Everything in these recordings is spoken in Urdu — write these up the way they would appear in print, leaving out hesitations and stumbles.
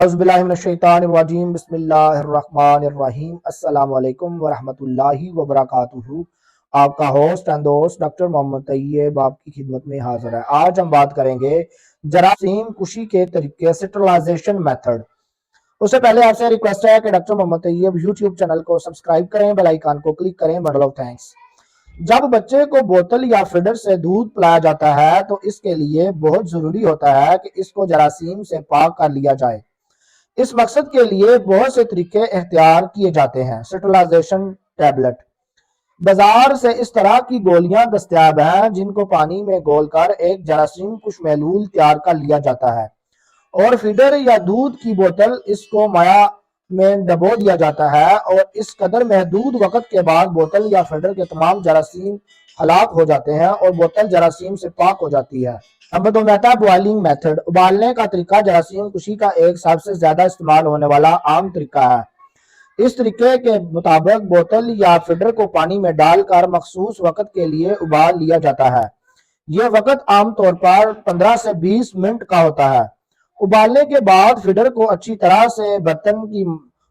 اعوذ باللہ من الشیطان الرجیم بسم اللہ الرحمن الرحیم السلام علیکم ورحمۃ اللہ وبرکاتہ۔ آپ کا ہوسٹ اینڈ دوست ڈاکٹر محمد طیب آپ کی خدمت میں حاضر ہے۔ آج ہم بات کریں گے جراثیم کشی کے طریقے سٹرلائزیشن میتھڈ۔ اس سے پہلے آپ سے ریکویسٹ ہے کہ ڈاکٹر محمد طیب یوٹیوب چینل کو سبسکرائب کریں، بیل آئیکن کو کلک کریں۔ بڑا تھینکس۔ جب بچے کو بوتل یا فیڈر سے دودھ پلایا جاتا ہے تو اس کے لیے بہت ضروری ہوتا ہے کہ اس کو جراثیم سے پاک کر لیا جائے۔ اس مقصد کے لیے بہت سے طریقے اختیار کیے جاتے ہیں۔ سٹرلائزیشن ٹیبلٹ۔ بازار سے اس طرح کی گولیاں دستیاب ہیں جن کو پانی میں گھول کر ایک جراثیم کش محلول تیار کر لیا جاتا ہے اور فیڈر یا دودھ کی بوتل اس کو مایا میں ڈبو دیا جاتا ہے اور اس قدر محدود وقت کے بعد بوتل یا فیڈر کے تمام جراثیم ہلاک ہو جاتے ہیں اور بوتل جراثیم سے پاک ہو جاتی ہے۔ نمبر 2، میٹا بوائلنگ میتھڈ۔ ابالنے کا طریقہ جراثیم کشی کا ایک سب سے زیادہ استعمال ہونے والا عام طریقہ ہے۔ اس طریقے کے مطابق بوتل یا فیڈر کو پانی میں ڈال کر مخصوص وقت کے لیے ابال لیا جاتا ہے۔ یہ وقت عام طور پر 15 سے 20 منٹ کا ہوتا ہے۔ ابالنے کے بعد فیڈر کو اچھی طرح سے برتن کی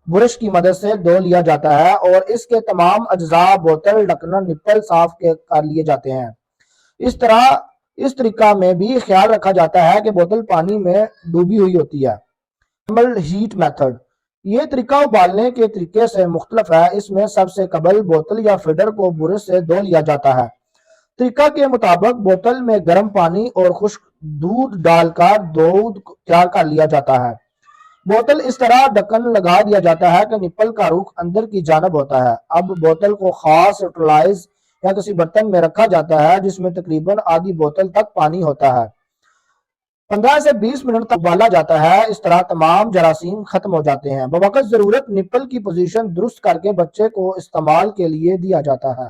برش کی مدد سے دھو لیا جاتا ہے اور اس کے تمام اجزاء بوتل ڈھکنا نپل صاف کر لیے جاتے ہیں۔ اس طریقہ میں بھی خیال رکھا جاتا ہے کہ بوتل پانی میں ڈوبی ہوئی ہوتی ہے۔ Thermal heat method. یہ طریقہ ابالنے کے طریقے سے مختلف ہے۔ اس میں سب سے قبل بوتل یا فیڈر کو برش سے دھو لیا جاتا ہے۔ طریقہ کے مطابق بوتل میں گرم پانی اور خشک دودھ ڈال کر دودھ تیار کر لیا جاتا ہے۔ بوتل اس طرح ڈھکن لگا دیا جاتا ہے کہ نپل کا رخ اندر کی جانب ہوتا ہے۔ اب بوتل کو خاص سٹرلائز یا کسی برتن میں رکھا جاتا ہے جس میں تقریباً آدھی بوتل تک پانی ہوتا ہے۔ 15 سے 20 منٹ تک ابالا جاتا ہے۔ اس طرح تمام جراثیم ختم ہو جاتے ہیں۔ بوقت ضرورت نپل کی پوزیشن درست کر کے بچے کو استعمال کے لیے دیا جاتا ہے۔